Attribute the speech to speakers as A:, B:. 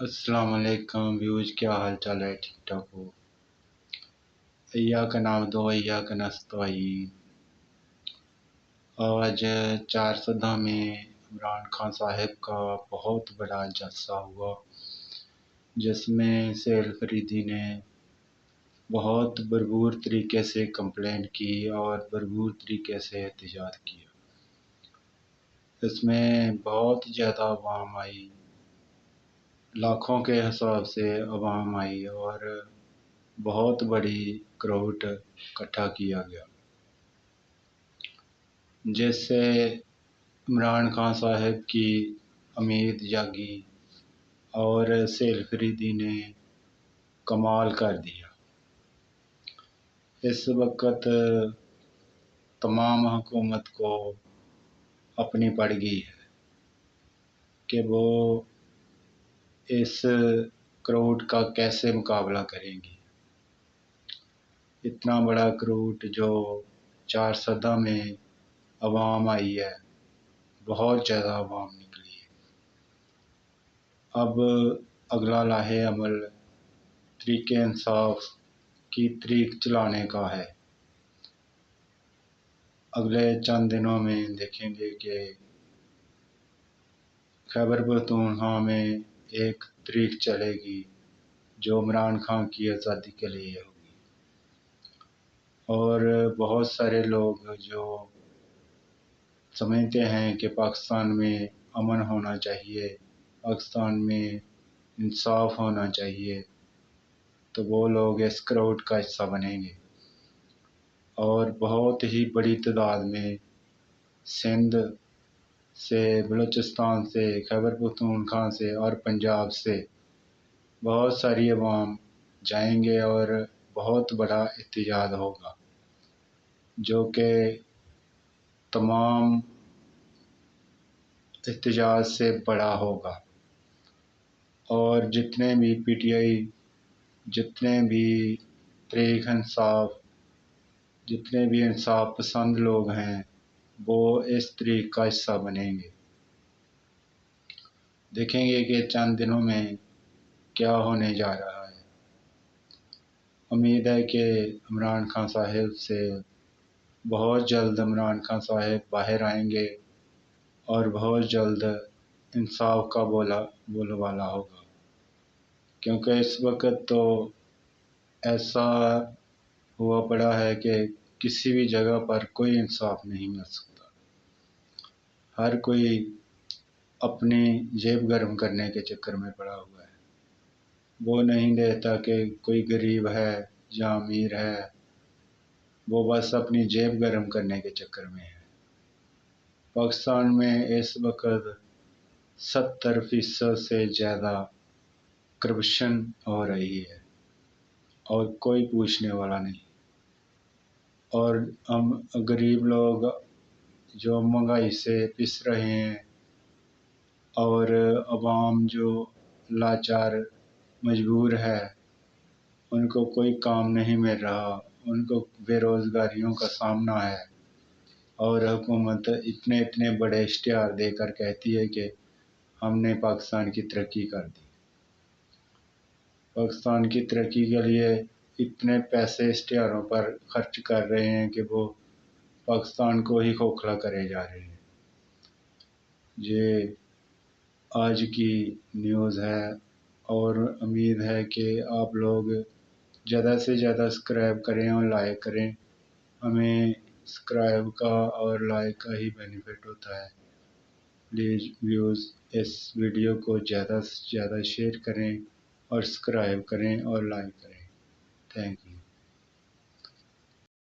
A: السلام علیکم ویوز، کیا حال چال ہے؟ ٹھیک ٹھاک ہو؟ ایاک نعبد و ایاک نستعین۔ آج 4 میں عمران خان صاحب کا بہت بڑا جلسہ ہوا، جس میں سہیل فریدی نے بہت بھرپور طریقے سے کمپلین کی اور بھرپور طریقے سے احتجاج کیا۔ اس میں بہت زیادہ عوام آئی، لاکھوں کے حساب سے عوام آئی اور بہت بڑی کراؤڈ اکٹھا کیا گیا، جس سے عمران خان صاحب کی امید جاگی اور سہیل فریدی نے کمال کر دیا۔ اس وقت تمام حکومت کو اپنی پڑ گئی ہے کہ وہ اس کراؤڈ کا کیسے مقابلہ کریں گی۔ اتنا بڑا کراؤڈ جو 4 میں عوام آئی ہے، بہت زیادہ عوام نکلی ہے۔ اب اگلا لاہے عمل تحریک انصاف کی تحریک چلانے کا ہے۔ اگلے چند دنوں میں دیکھیں گے کہ خیبر پختونخوا میں ایک تحریک چلے گی جو عمران خان کی آزادی کے لیے ہوگی، اور بہت سارے لوگ جو سمجھتے ہیں کہ پاکستان میں امن ہونا چاہیے، پاکستان میں انصاف ہونا چاہیے، تو وہ لوگ اس کراؤڈ کا حصہ بنیں گے اور بہت ہی بڑی تعداد میں سندھ سے، بلوچستان سے، خیبر پختونخوا سے اور پنجاب سے بہت ساری عوام جائیں گے اور بہت بڑا احتجاج ہوگا، جو کہ تمام احتجاج سے بڑا ہوگا۔ اور جتنے بھی پی ٹی آئی، جتنے بھی تحریک انصاف، جتنے بھی انصاف پسند لوگ ہیں، وہ اس تحریک کا حصہ بنیں گے۔ دیکھیں گے کہ چند دنوں میں کیا ہونے جا رہا ہے۔ امید ہے کہ عمران خان صاحب سے بہت جلد عمران خان صاحب باہر آئیں گے اور بہت جلد انصاف کا بول بالا ہوگا، کیونکہ اس وقت تو ایسا ہوا پڑا ہے کہ کسی بھی جگہ پر کوئی انصاف نہیں مل سکتا۔ ہر کوئی اپنی جیب گرم کرنے کے چکر میں پڑا ہوا ہے۔ وہ نہیں دیکھتا کہ کوئی غریب ہے یا امیر ہے، وہ بس اپنی جیب گرم کرنے کے چکر میں ہے۔ پاکستان میں اس وقت 70% سے زیادہ کرپشن ہو رہی ہے اور کوئی پوچھنے والا نہیں، اور ہم غریب لوگ جو مہنگائی سے پس رہے ہیں اور عوام جو لاچار مجبور ہے، ان کو کوئی کام نہیں مل رہا، ان کو بے روزگاریوں کا سامنا ہے، اور حکومت اتنے بڑے اشتہار دے کر کہتی ہے کہ ہم نے پاکستان کی ترقی کر دی۔ پاکستان کی ترقی کے لیے اتنے پیسے اشتہاروں پر خرچ کر رہے ہیں کہ وہ پاکستان کو ہی کھوکھلا کرے جا رہے ہیں۔ یہ آج کی نیوز ہے، اور امید ہے کہ آپ لوگ زیادہ سے زیادہ سبسکرائب کریں اور لائک کریں۔ ہمیں سبسکرائب کا اور لائک کا ہی بینیفٹ ہوتا ہے۔ پلیز ویوز، اس ویڈیو کو زیادہ سے زیادہ شیئر کریں اور سبسکرائب کریں اور لائک کریں۔ Thank you.